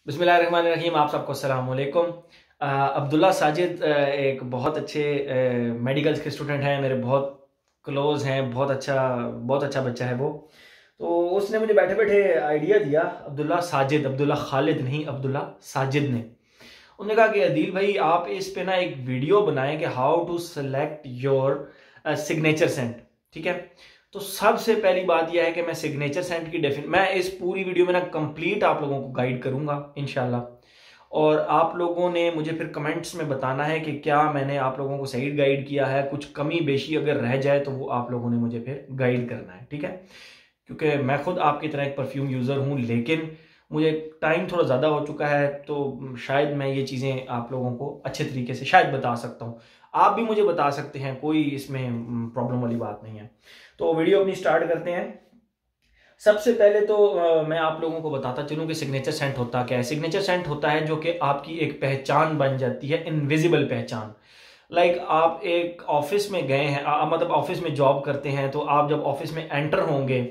बिस्मिल्लाहिर्रहमानिर्रहीम। आप सबको अस्सलाम वालेकुम। अब्दुल्ला साजिद एक बहुत अच्छे मेडिकल्स के स्टूडेंट हैं, मेरे बहुत क्लोज हैं, बहुत अच्छा बच्चा है वो। तो उसने मुझे बैठे बैठे आइडिया दिया, अब्दुल्ला साजिद, अब्दुल्ला खालिद नहीं, अब्दुल्ला साजिद ने। उन्होंने कहा कि अदील भाई आप इस पे ना एक वीडियो बनाएं कि how to select your signature scent. ठीक है, तो सबसे पहली बात यह है कि मैं सिग्नेचर सेंट की मैं इस पूरी वीडियो में ना कंप्लीट आप लोगों को गाइड करूंगा इंशाल्लाह। और आप लोगों ने मुझे फिर कमेंट्स में बताना है कि क्या मैंने आप लोगों को सही गाइड किया है, कुछ कमी बेशी अगर रह जाए तो वो आप लोगों ने मुझे फिर गाइड करना है। ठीक है, क्योंकि मैं खुद आपकी तरह एक परफ्यूम यूज़र हूँ, लेकिन मुझे टाइम थोड़ा ज़्यादा हो चुका है, तो शायद मैं ये चीज़ें आप लोगों को अच्छे तरीके से शायद बता सकता हूँ। आप भी मुझे बता सकते हैं, कोई इसमें प्रॉब्लम वाली बात नहीं है। तो वीडियो अपनी स्टार्ट करते हैं। सबसे पहले तो मैं आप लोगों को बताता चलूं कि सिग्नेचर सेंट होता क्या है। सिग्नेचर सेंट होता है जो कि आपकी एक पहचान बन जाती है, इनविजिबल पहचान। लाइक आप एक ऑफिस में गए हैं, मतलब ऑफिस में जॉब करते हैं, तो आप जब ऑफिस में एंटर होंगे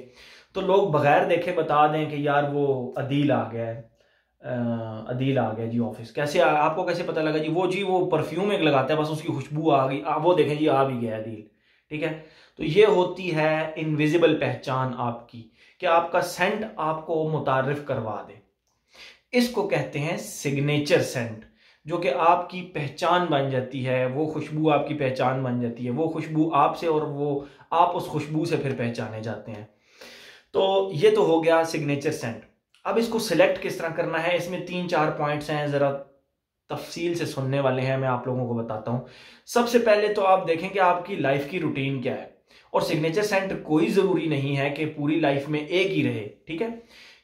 तो लोग बगैर देखे बता दें कि यार वो अदील आ गया है, अदील आ गया जी ऑफिस। आपको कैसे पता लगा जी? वो परफ्यूम एक लगाता है, बस उसकी खुशबू आ गई, वो देखें जी आ भी गया अदील। ठीक है, तो ये होती है इनविजिबल पहचान आपकी, कि आपका सेंट आपको मुतारिफ करवा दे। इसको कहते हैं सिग्नेचर सेंट, जो कि आपकी पहचान बन जाती है। वो खुशबू आपकी पहचान बन जाती है, वो खुशबू आपसे, और वो आप उस खुशबू से फिर पहचाने जाते हैं। तो ये तो हो गया सिग्नेचर सेंट। अब इसको सिलेक्ट किस तरह करना है, इसमें 3-4 पॉइंट्स हैं, जरा तफसील से सुनने वाले हैं, मैं आप लोगों को बताता हूं। सबसे पहले तो आप देखें कि आपकी लाइफ की रूटीन क्या है। और सिग्नेचर सेंट कोई जरूरी नहीं है कि पूरी लाइफ में एक ही रहे। ठीक है,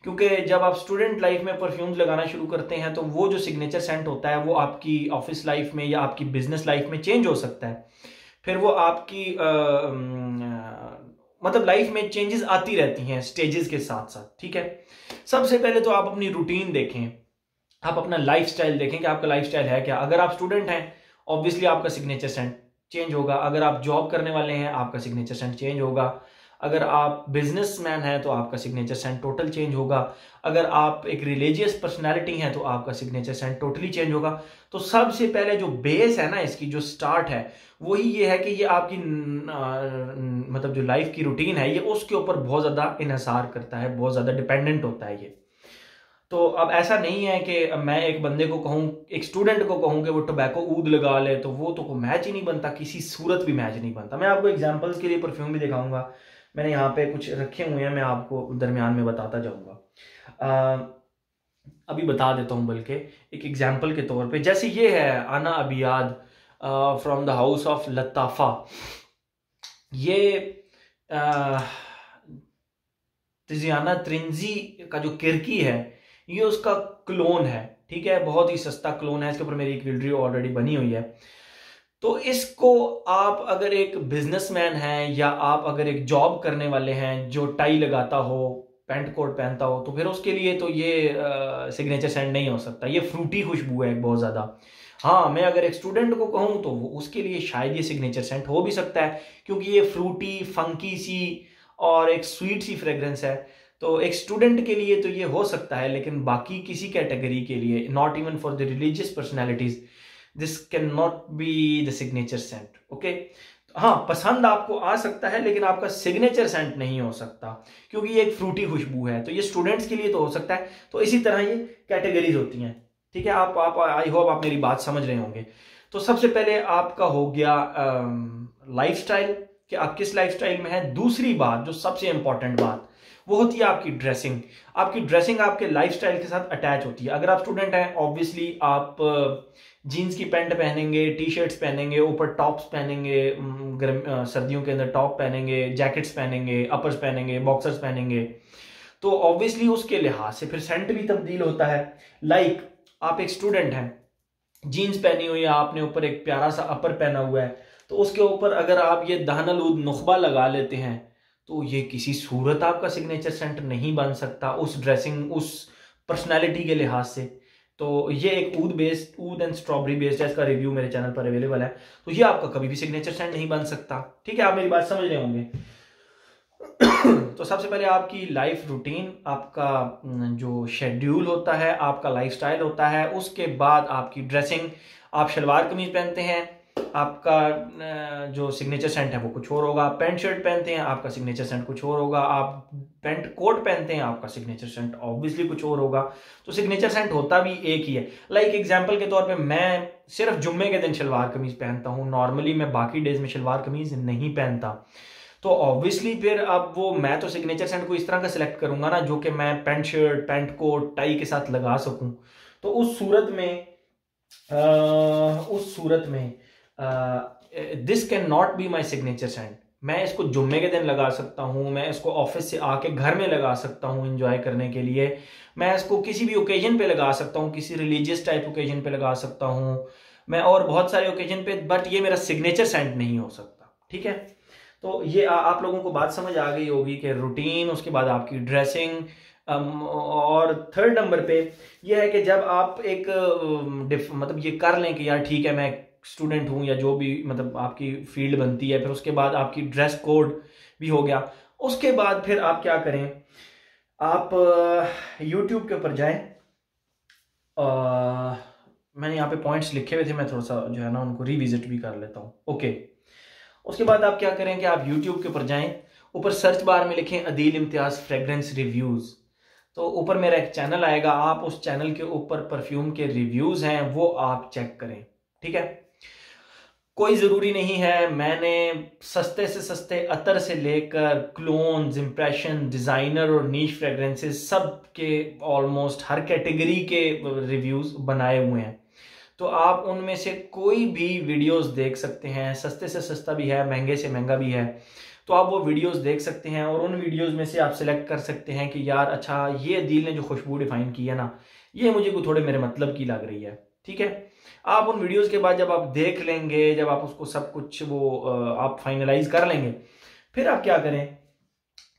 क्योंकि जब आप स्टूडेंट लाइफ में परफ्यूम्स लगाना शुरू करते हैं तो वो जो सिग्नेचर सेंट होता है वो आपकी ऑफिस लाइफ में या आपकी बिजनेस लाइफ में चेंज हो सकता है। फिर वो आपकी मतलब लाइफ में चेंजेस आती रहती हैं स्टेजेस के साथ साथ। ठीक है, सबसे पहले तो आप अपनी रूटीन देखें, आप अपना लाइफस्टाइल देखें कि आपका लाइफस्टाइल है क्या। अगर आप स्टूडेंट हैं, ऑब्वियसली आपका सिग्नेचर सेंट चेंज होगा। अगर आप जॉब करने वाले हैं, आपका सिग्नेचर सेंट चेंज होगा। अगर आप बिजनेसमैन हैं तो आपका सिग्नेचर सेंट टोटल चेंज होगा। अगर आप एक रिलीजियस पर्सनैलिटी हैं तो आपका सिग्नेचर सेंट टोटली चेंज होगा। तो सबसे पहले जो बेस है ना, इसकी जो स्टार्ट है वही ये है कि ये आपकी मतलब जो लाइफ की रूटीन है, ये उसके ऊपर बहुत ज़्यादा इन्हिसार करता है, बहुत ज़्यादा डिपेंडेंट होता है ये। तो अब ऐसा नहीं है कि मैं एक बंदे को कहूँ, एक स्टूडेंट को कहूँ कि वो टोबैको ऊद लगा ले, तो वो तो कोई मैच ही नहीं बनता, किसी सूरत भी मैच नहीं बनता। मैं आपको एग्जांपल्स के लिए परफ्यूम भी दिखाऊंगा, मैंने यहाँ पे कुछ रखे हुए हैं, मैं आपको दरमियान में बताता जाऊंगा। अभी बता देता हूँ, बल्कि एक एग्जाम्पल के तौर पे, जैसे ये है Ana Abiyedh from the house of Lattafa. ये तिजियाना त्रिंजी का जो किरकी है, ये उसका क्लोन है। ठीक है, बहुत ही सस्ता क्लोन है, इसके ऊपर मेरी एक वीडियो ऑलरेडी बनी हुई है। तो इसको आप अगर एक बिजनेसमैन हैं या आप अगर एक जॉब करने वाले हैं जो टाई लगाता हो, पैंट कोट पहनता हो, तो फिर उसके लिए तो ये सिग्नेचर सेंट नहीं हो सकता। ये फ्रूटी खुशबू है बहुत ज़्यादा। हाँ, मैं अगर एक स्टूडेंट को कहूँ तो वो उसके लिए शायद ये सिग्नेचर सेंट हो भी सकता है, क्योंकि ये फ्रूटी फंकी सी और एक स्वीट सी फ्रेग्रेंस है। तो एक स्टूडेंट के लिए तो ये हो सकता है, लेकिन बाकी किसी कैटेगरी के लिए, not even for the religious personalities, this can not be the signature scent. Okay, हाँ, पसंद आपको आ सकता है लेकिन आपका सिग्नेचर सेंट नहीं हो सकता, क्योंकि ये एक फ्रूटी खुशबू है। तो ये स्टूडेंट्स के लिए तो हो सकता है। तो इसी तरह ये कैटेगरीज होती हैं। ठीक है, आप आई होप आप मेरी बात समझ रहे होंगे। तो सबसे पहले आपका हो गया लाइफस्टाइल, कि आप किस लाइफस्टाइल में है। दूसरी बात, जो सबसे इंपॉर्टेंट बात, वो होती है आपकी ड्रेसिंग। आपकी ड्रेसिंग आपके लाइफस्टाइल के साथ अटैच होती है। अगर आप स्टूडेंट हैं, ऑब्वियसली आप जीन्स की पैंट पहनेंगे, टी शर्ट्स पहनेंगे, ऊपर टॉप्स पहनेंगे, सर्दियों के अंदर टॉप पहनेंगे, जैकेट्स पहनेंगे, अपर्स पहनेंगे, बॉक्सर्स पहनेंगे। तो ऑब्वियसली उसके लिहाज से फिर सेंट भी तब्दील होता है। लाइक आप एक स्टूडेंट हैं, जीन्स पहनी हुई है आपने, ऊपर एक प्यारा सा अपर पहना हुआ है, तो उसके ऊपर अगर आप ये दहनलूद नुखबा लगा लेते हैं तो ये किसी सूरत आपका सिग्नेचर सेंट नहीं बन सकता उस ड्रेसिंग, उस पर्सनैलिटी के लिहाज से। तो ये एक ऊद एंड स्ट्रॉबेरी बेस्ड है, इसका रिव्यू मेरे चैनल पर अवेलेबल है। तो ये आपका कभी भी सिग्नेचर सेंट नहीं बन सकता। ठीक है, आप मेरी बात समझ रहे होंगे। तो सबसे पहले आपकी लाइफ रूटीन, आपका जो शेड्यूल होता है, आपका लाइफस्टाइल होता है, उसके बाद आपकी ड्रेसिंग, आप शलवार कमीज पहनते हैं, आपका जो सिग्नेचर सेंट है वो कुछ और होगा, आप पैंट शर्ट पहनते हैं, आपका सिग्नेचर सेंट कुछ और होगा, आप पैंट कोट पहनते हैं, आपका सिग्नेचर सेंट ऑब्वियसली कुछ और होगा। तो सिग्नेचर सेंट होता भी एक ही है। लाइक एग्जांपल के तौर पे मैं सिर्फ जुम्मे के दिन शलवार कमीज पहनता हूँ, नॉर्मली मैं बाकी डेज में शलवार कमीज नहीं पहनता। तो ऑब्वियसली फिर अब वो मैं तो सिग्नेचर सेंट को इस तरह का सिलेक्ट करूंगा ना जो कि मैं pant shirt, pant coat, tie के साथ लगा सकूं। तो उस सूरत में this can not be my signature scent. मैं इसको जुम्मे के दिन लगा सकता हूँ, मैं इसको ऑफिस से आके घर में लगा सकता हूँ एंजॉय करने के लिए, मैं इसको किसी भी ओकेजन पे लगा सकता हूँ, किसी रिलीजियस टाइप ओकेजन पे लगा सकता हूँ मैं, और बहुत सारे ओकेजन पे, बट ये मेरा सिग्नेचर सेंट नहीं हो सकता। ठीक है, तो ये आप लोगों को बात समझ आ गई होगी कि रूटीन, उसके बाद आपकी ड्रेसिंग, और थर्ड नंबर पे ये है कि जब आप एक मतलब ये कर लें कि यार ठीक है मैं स्टूडेंट हूं या जो भी मतलब आपकी फील्ड बनती है, फिर उसके बाद आपकी ड्रेस कोड भी हो गया। उसके बाद फिर आप क्या करें, आप यूट्यूब के ऊपर जाएं। मैंने यहाँ पे पॉइंट्स लिखे हुए थे, मैं थोड़ा सा जो है ना उनको रिविजिट भी कर लेता हूँ। ओके, उसके बाद आप क्या करें कि आप यूट्यूब के ऊपर जाएं, ऊपर सर्च बार में लिखें अदील इम्तियाज फ्रेग्रेंस रिव्यूज, तो ऊपर मेरा एक चैनल आएगा, आप उस चैनल के ऊपर परफ्यूम के रिव्यूज हैं वो आप चेक करें। ठीक है, कोई जरूरी नहीं है, मैंने सस्ते से सस्ते अतर से लेकर क्लोन्स, इंप्रेशन, डिजाइनर और नीश फ्रेग्रेंसेस सब के ऑलमोस्ट हर कैटेगरी के रिव्यूज बनाए हुए हैं। तो आप उनमें से कोई भी वीडियोस देख सकते हैं, सस्ते से सस्ता भी है, महंगे से महंगा भी है, तो आप वो वीडियोस देख सकते हैं और उन वीडियोस में से आप सिलेक्ट कर सकते हैं कि यार अच्छा ये अदील ने जो खुशबू डिफाइन की है ना, ये मुझे को थोड़े मेरे मतलब की लग रही है। ठीक है, आप उन वीडियोस के बाद जब आप देख लेंगे, जब आप उसको सब कुछ वो आप फाइनलाइज कर लेंगे, फिर आप क्या करें,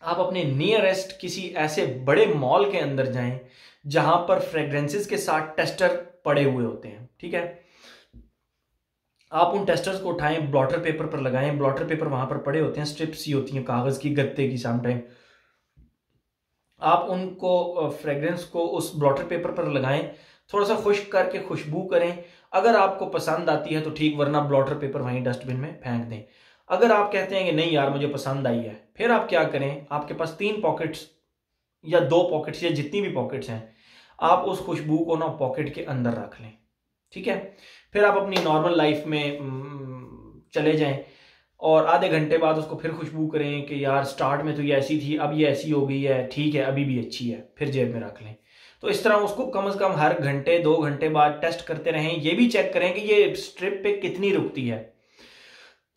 आप अपने नियरेस्ट किसी ऐसे बड़े मॉल के अंदर जाएं जहां पर फ्रेग्रेंसेस के साथ टेस्टर पड़े हुए होते हैं। ठीक है, आप उन टेस्टर्स को उठाएं, ब्लॉटर पेपर पर लगाएं, ब्लॉटर पेपर वहां पर पड़े होते हैं, स्ट्रिप्स ही होती हैं कागज की, गत्ते की समटाइम, आप उनको फ्रेग्रेंस को उस ब्लॉटर पेपर पर लगाएं, थोड़ा सा खुश्क करके खुशबू करें, अगर आपको पसंद आती है तो ठीक, वरना ब्लॉटर पेपर वहीं डस्टबिन में फेंक दें। अगर आप कहते हैं कि नहीं यार मुझे पसंद आई है, फिर आप क्या करें, आपके पास 3 पॉकेट्स या 2 पॉकेट्स या जितनी भी पॉकेट्स हैं, आप उस खुशबू को ना पॉकेट के अंदर रख लें। ठीक है, फिर आप अपनी नॉर्मल लाइफ में चले जाएं और आधे घंटे बाद उसको फिर खुशबू करें कि यार स्टार्ट में तो ये ऐसी थी, अब ये ऐसी हो गई है, ठीक है अभी भी अच्छी है, फिर जेब में रख लें। तो इस तरह उसको कम से कम हर घंटे 2 घंटे बाद टेस्ट करते रहें। ये भी चेक करें कि ये स्ट्रिप पे कितनी रुकती है।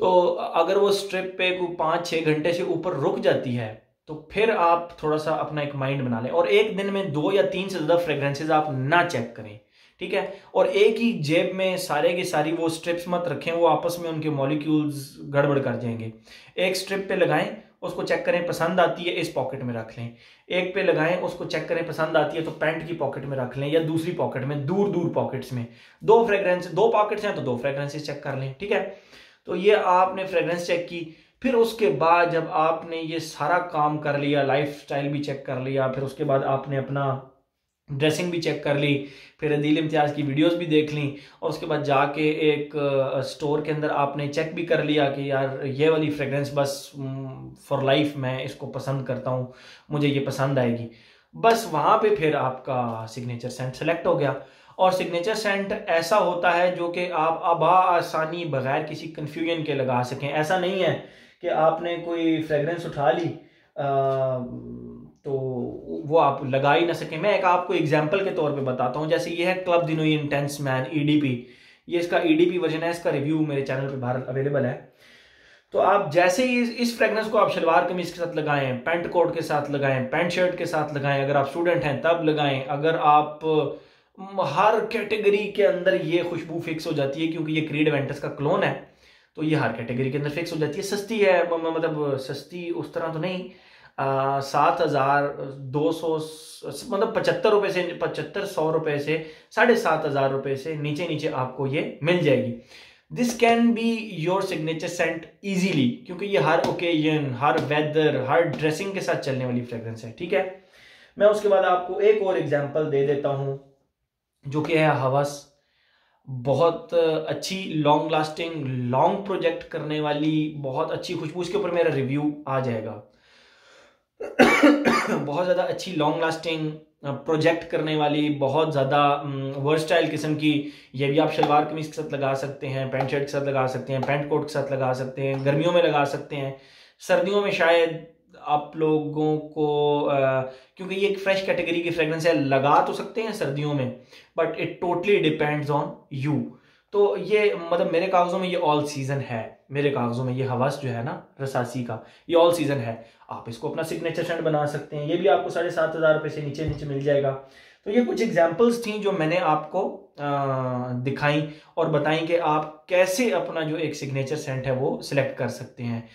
तो अगर वो स्ट्रिप पे 5-6 घंटे से ऊपर रुक जाती है तो फिर आप थोड़ा सा अपना एक माइंड बना लें और एक दिन में 2 या 3 से ज्यादा फ्रेग्रेंसेज आप ना चेक करें। ठीक है, और एक ही जेब में सारे की सारी वो स्ट्रिप्स मत रखें, वो आपस में उनके मॉलिक्यूल्स गड़बड़ कर जाएंगे। एक स्ट्रिप पे लगाएं, उसको चेक करें, पसंद आती है इस पॉकेट में रख लें। एक पे लगाएं, उसको चेक करें, पसंद आती है तो पैंट की पॉकेट में रख लें या दूसरी पॉकेट में, दूर दूर पॉकेट्स में। 2 पॉकेट्स हैं तो 2 फ्रेग्रेंसेस चेक कर लें। ठीक है, तो ये आपने फ्रेग्रेंस चेक की। फिर उसके बाद जब आपने ये सारा काम कर लिया, लाइफ स्टाइल भी चेक कर लिया, फिर उसके बाद आपने अपना ड्रेसिंग भी चेक कर ली, फिर अदील इम्तियाज़ की वीडियोस भी देख ली, और उसके बाद जाके एक स्टोर के अंदर आपने चेक भी कर लिया कि यार ये वाली फ्रेग्रेंस बस फॉर लाइफ मैं इसको पसंद करता हूँ, मुझे ये पसंद आएगी। बस वहाँ पे फिर आपका सिग्नेचर सेंट सेलेक्ट हो गया। और सिग्नेचर सेंट ऐसा होता है जो कि आप आसानी बगैर किसी कंफ्यूजन के लगा सकें। ऐसा नहीं है कि आपने कोई फ्रेग्रेंस उठा ली तो वो आप लगा ही ना सकें। मैं एक आपको एग्जांपल के तौर पे बताता हूं, जैसे ये है क्लब दी न्यू इंटेंस मैन EDP, ये इसका EDP वर्जन है, इसका रिव्यू मेरे चैनल पे बाहर अवेलेबल है। तो आप जैसे ही इस फ्रेग्रेंस को आप शलवार कमीज के साथ लगाएं, पैंट कोट के साथ लगाएं, पैंट शर्ट के साथ लगाएं, अगर आप स्टूडेंट हैं तब लगाएं, अगर आप हर कैटेगरी के अंदर ये खुशबू फिक्स हो जाती है, क्योंकि ये क्रीड वेंटस का क्लोन है तो ये हर कैटेगरी के अंदर फिक्स हो जाती है। सस्ती है, मतलब सस्ती उस तरह तो नहीं, 7,200 मतलब 75 रुपए से 100 रुपए से 7,500 रुपए से नीचे नीचे आपको ये मिल जाएगी। This can be your signature scent easily, क्योंकि ये हर ओकेजन, हर वेदर, हर ड्रेसिंग के साथ चलने वाली फ्रेग्रेंस है। ठीक है, मैं उसके बाद आपको एक और एग्जांपल दे देता हूं जो कि है हवस। बहुत अच्छी लॉन्ग लास्टिंग, लॉन्ग प्रोजेक्ट करने वाली, बहुत अच्छी खुशबू, इसके ऊपर मेरा रिव्यू आ जाएगा। बहुत ज़्यादा अच्छी लॉन्ग लास्टिंग प्रोजेक्ट करने वाली, बहुत ज़्यादा वर्सटाइल किस्म की। ये भी आप शलवार कमीज के साथ लगा सकते हैं, पैंट शर्ट के साथ लगा सकते हैं, पैंट कोट के साथ लगा सकते हैं, गर्मियों में लगा सकते हैं, सर्दियों में शायद आप लोगों को क्योंकि ये एक फ्रेश कैटेगरी की फ्रेग्रेंस है, लगा तो सकते हैं सर्दियों में, but it totally depends on you. तो ये मतलब मेरे कागजों में ये ऑल सीजन है, मेरे कागजों में ये हवस जो है ना रसासी का, ये ऑल सीजन है। आप इसको अपना सिग्नेचर सेंट बना सकते हैं, ये भी आपको 7,500 रुपये से नीचे नीचे मिल जाएगा। तो ये कुछ एग्जाम्पल्स थी जो मैंने आपको दिखाई और बताई कि आप कैसे अपना जो एक सिग्नेचर सेंट है वो सिलेक्ट कर सकते हैं।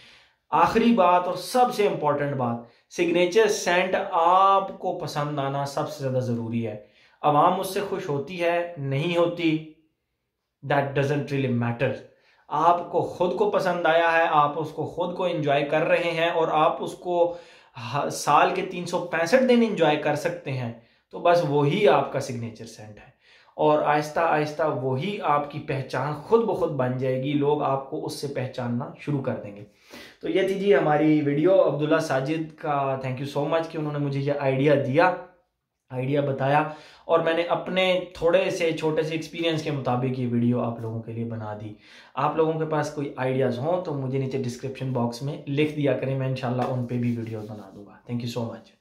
आखिरी बात और सबसे इंपॉर्टेंट बात, सिग्नेचर सेंट आपको पसंद आना सबसे ज्यादा जरूरी है। आवाम उससे खुश होती है नहीं होती, दैट डजंट रियली मैटर। आपको खुद को पसंद आया है, आप उसको खुद को एंजॉय कर रहे हैं और आप उसको साल के 365 दिन एंजॉय कर सकते हैं, तो बस वही आपका सिग्नेचर सेंट है। और आहिस्ता आहिस्ता वही आपकी पहचान खुद ब खुद बन जाएगी, लोग आपको उससे पहचानना शुरू कर देंगे। तो ये थी जी हमारी वीडियो। अब्दुल्ला साजिद का थैंक यू सो मच कि उन्होंने मुझे ये आइडिया बताया, और मैंने अपने थोड़े से छोटे से एक्सपीरियंस के मुताबिक ये वीडियो आप लोगों के लिए बना दी। आप लोगों के पास कोई आइडियाज़ हों तो मुझे नीचे डिस्क्रिप्शन बॉक्स में लिख दिया करें, मैं इंशाल्लाह उन पे भी वीडियो बना दूंगा। Thank you so much.